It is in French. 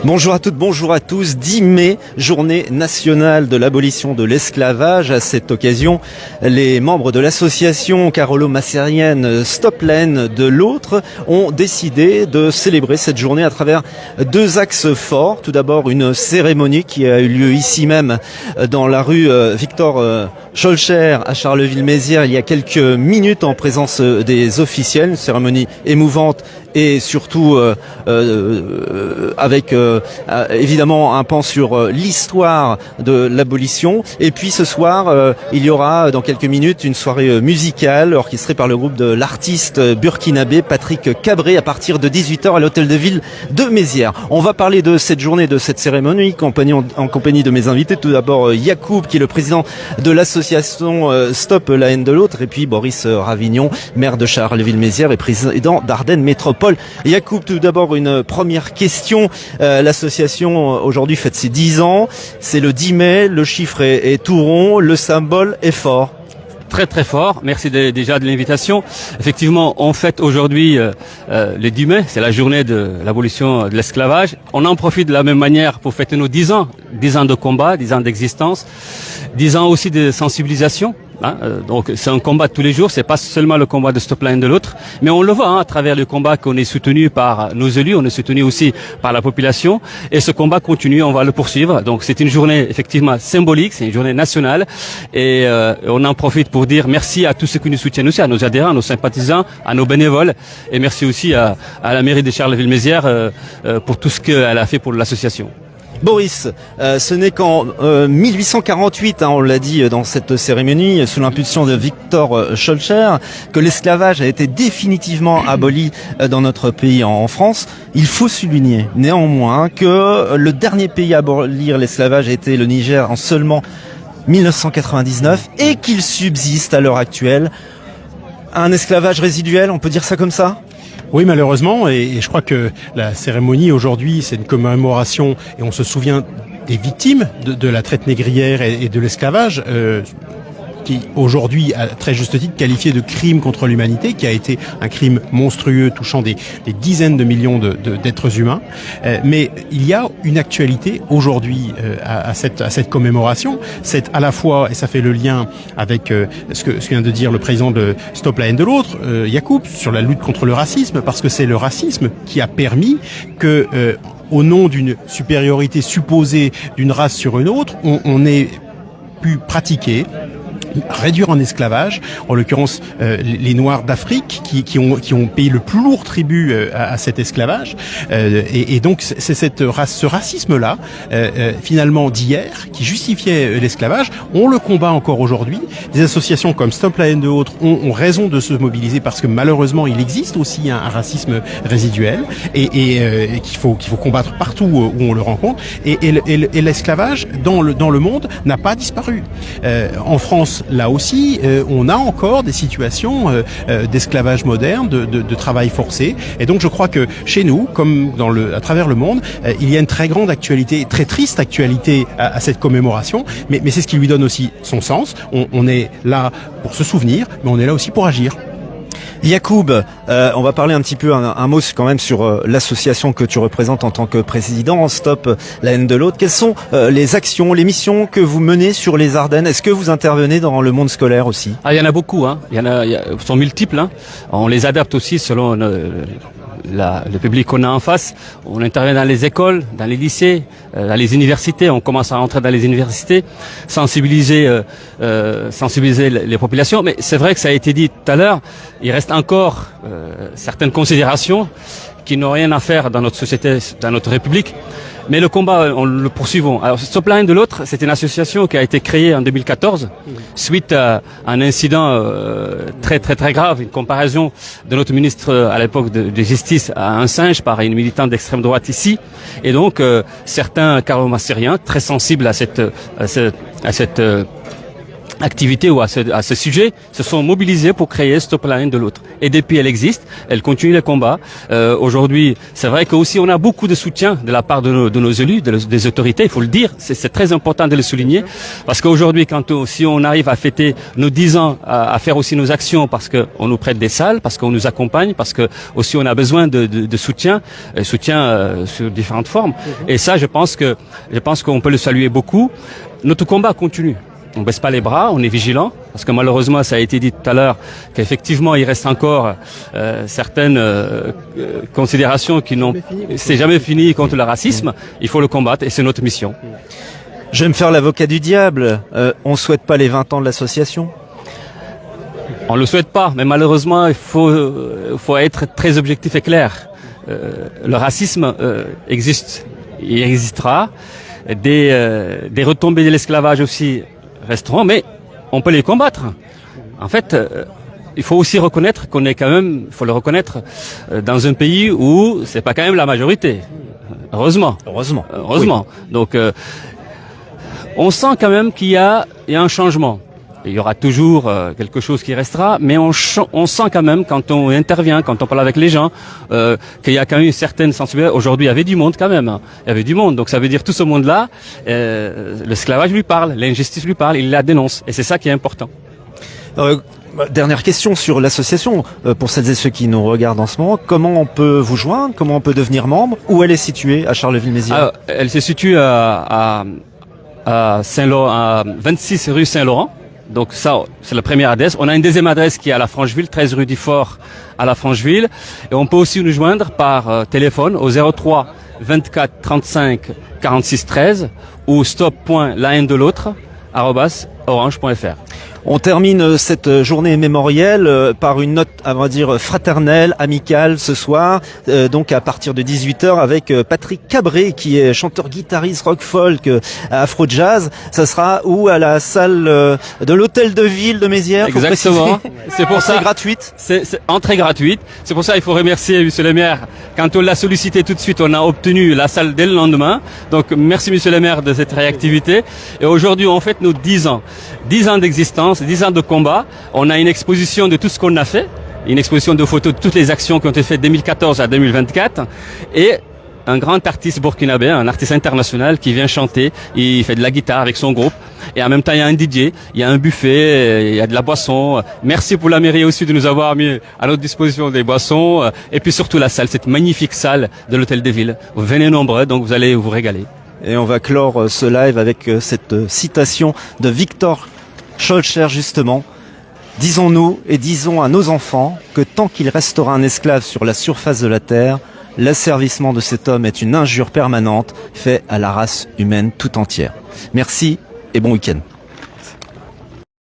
Bonjour à toutes, bonjour à tous. 10 mai, journée nationale de l'abolition de l'esclavage. À cette occasion, les membres de l'association carolo-massérienne Stop la haine de l'autre ont décidé de célébrer cette journée à travers deux axes forts. Tout d'abord, une cérémonie qui a eu lieu ici même dans la rue Victor Schœlcher à Charleville-Mézières il y a quelques minutes en présence des officiels. Une cérémonie émouvante et surtout avec évidemment un pan sur l'histoire de l'abolition. Et puis ce soir, il y aura dans quelques minutes une soirée musicale orchestrée par le groupe de l'artiste burkinabé Patrick Cabré à partir de 18h à l'hôtel de ville de Mézières. On va parler de cette journée, de cette cérémonie en compagnie de mes invités. Tout d'abord Yacoub qui est le président de l'association Stop la haine de l'autre, et puis Boris Ravignon, maire de Charleville-Mézières et président d'Ardennes Métropole. Yacoub, tout d'abord une première question. L'association aujourd'hui fête ses 10 ans. C'est le 10 mai, le chiffre est tout rond, le symbole est fort. Très très fort, merci déjà de l'invitation. Effectivement, on fête aujourd'hui le 10 mai, c'est la journée de l'abolition de l'esclavage. On en profite de la même manière pour fêter nos 10 ans de combat, 10 ans d'existence, 10 ans aussi de sensibilisation. Donc c'est un combat de tous les jours, c'est pas seulement le combat de Stop la haine de l'autre, mais on le voit à travers le combat qu'on est soutenu par nos élus, on est soutenu aussi par la population, et ce combat continue, on va le poursuivre. Donc c'est une journée effectivement symbolique, c'est une journée nationale, et on en profite pour dire merci à tous ceux qui nous soutiennent aussi, à nos adhérents, à nos sympathisants, à nos bénévoles, et merci aussi à la mairie de Charleville-Mézières pour tout ce qu'elle a fait pour l'association. Boris, ce n'est qu'en 1848, on l'a dit dans cette cérémonie, sous l'impulsion de Victor Schœlcher, que l'esclavage a été définitivement aboli dans notre pays, en France. Il faut souligner néanmoins que le dernier pays à abolir l'esclavage a été le Niger en seulement 1999 et qu'il subsiste à l'heure actuelle un esclavage résiduel, on peut dire ça comme ça ? Oui, malheureusement, et je crois que la cérémonie aujourd'hui, c'est une commémoration, et on se souvient des victimes de la traite négrière et de l'esclavage, qui aujourd'hui, à très juste titre, qualifié de crime contre l'humanité, qui a été un crime monstrueux touchant des dizaines de millions d'êtres humains. Mais il y a une actualité aujourd'hui à cette commémoration. C'est à la fois, et ça fait le lien avec ce que vient de dire le président de Stop la haine de l'autre, Yacoub, sur la lutte contre le racisme, parce que c'est le racisme qui a permis que au nom d'une supériorité supposée d'une race sur une autre, on ait pu pratiquer, réduire en esclavage, en l'occurrence les Noirs d'Afrique qui ont payé le plus lourd tribut à cet esclavage, et donc c'est ce racisme-là finalement d'hier qui justifiait l'esclavage. On le combat encore aujourd'hui. Des associations comme Stop la haine de l'autre ont raison de se mobiliser parce que malheureusement il existe aussi un racisme résiduel et qu'il faut combattre partout où on le rencontre. Et l'esclavage dans le monde n'a pas disparu. En France, là aussi, on a encore des situations d'esclavage moderne, de travail forcé. Et donc, je crois que chez nous, comme à travers le monde, il y a une très grande actualité, très triste actualité à cette commémoration. Mais c'est ce qui lui donne aussi son sens. On est là pour se souvenir, mais on est là aussi pour agir. Yacoub, on va parler un petit peu, un mot quand même sur l'association que tu représentes en tant que président, Stop la haine de l'autre. Quelles sont les actions, les missions que vous menez sur les Ardennes? Est-ce que vous intervenez dans le monde scolaire aussi? Il y en a beaucoup, ils sont multiples. On les adapte aussi selon le public qu'on a en face. On intervient dans les écoles, dans les lycées, dans les universités. On commence à rentrer dans les universités, sensibiliser les populations. Mais c'est vrai que ça a été dit tout à l'heure, il reste encore certaines considérations qui n'ont rien à faire dans notre société, dans notre République. Mais le combat, on le poursuivons. Alors, Stop la haine de l'autre, c'est une association qui a été créée en 2014 suite à un incident très grave, une comparaison de notre ministre à l'époque de Justice à un singe par une militante d'extrême droite ici. Et donc, certains carolo-massériens, très sensibles à cette activité ou à ce sujet se sont mobilisés pour créer Stop la haine de l'autre. Et depuis, elle existe, elle continue les combats. Aujourd'hui, c'est vrai qu'aussi on a beaucoup de soutien de la part de nos élus, des autorités, il faut le dire, c'est très important de le souligner, parce qu'aujourd'hui, si on arrive à fêter nos 10 ans, à faire aussi nos actions, parce qu'on nous prête des salles, parce qu'on nous accompagne, parce que aussi on a besoin de soutien, sur différentes formes. Et ça, je pense qu'on peut le saluer beaucoup. Notre combat continue. On baisse pas les bras, on est vigilant, parce que malheureusement, ça a été dit tout à l'heure, qu'effectivement, il reste encore certaines considérations qui n'ont... C'est jamais fini contre le racisme. Il faut le combattre et c'est notre mission. Je vais me faire l'avocat du diable. On souhaite pas les 20 ans de l'association? On le souhaite pas, mais malheureusement, il faut être très objectif et clair. Le racisme existe, il existera. Des retombées de l'esclavage aussi resteront, mais on peut les combattre. En fait, il faut aussi reconnaître qu'on est quand même, il faut le reconnaître, dans un pays où c'est pas quand même la majorité. Heureusement. Oui. Donc, on sent quand même qu'il y a un changement. Il y aura toujours quelque chose qui restera, mais on sent quand même, quand on intervient, quand on parle avec les gens, qu'il y a quand même une certaine sensibilité. Aujourd'hui, il y avait du monde quand même. Hein. Il y avait du monde. Donc ça veut dire tout ce monde-là, l'esclavage lui parle, l'injustice lui parle, il la dénonce. Et c'est ça qui est important. Dernière question sur l'association. Pour celles et ceux qui nous regardent en ce moment, comment on peut vous joindre? Comment on peut devenir membre? Où elle est située à Charleville-Mézières? Elle se situe à Saint-Laurent, à 26 rue Saint-Laurent. Donc ça, c'est la première adresse. On a une deuxième adresse qui est à la Francheville, 13 rue du Fort à la Francheville. Et on peut aussi nous joindre par téléphone au 03 24 35 46 13 ou stop.lahaine-de-l'autre @orange.fr. On termine cette journée mémorielle par une note, on va dire, fraternelle, amicale ce soir, donc à partir de 18h avec Patrick Cabré qui est chanteur guitariste rock folk afro jazz. Ça sera où? À la salle de l'hôtel de ville de Mézières. Exactement. C'est pour ça. C'est gratuite. C'est entrée gratuite. C'est pour ça il faut remercier Monsieur le maire. Quand on l'a sollicité tout de suite, on a obtenu la salle dès le lendemain. Donc merci Monsieur le maire de cette réactivité. Et aujourd'hui on fête nos 10 ans. 10 ans d'existence, 10 ans de combat. On a une exposition de tout ce qu'on a fait, une exposition de photos de toutes les actions qui ont été faites de 2014 à 2024 et un grand artiste burkinabé, un artiste international qui vient chanter, il fait de la guitare avec son groupe et en même temps il y a un DJ, il y a un buffet, il y a de la boisson. Merci pour la mairie aussi de nous avoir mis à notre disposition des boissons et puis surtout la salle, cette magnifique salle de l'hôtel de ville. Vous venez nombreux, donc vous allez vous régaler. Et on va clore ce live avec cette citation de Victor Schœlcher justement. Disons-nous et disons à nos enfants que tant qu'il restera un esclave sur la surface de la terre, l'asservissement de cet homme est une injure permanente faite à la race humaine tout entière. Merci et bon week-end.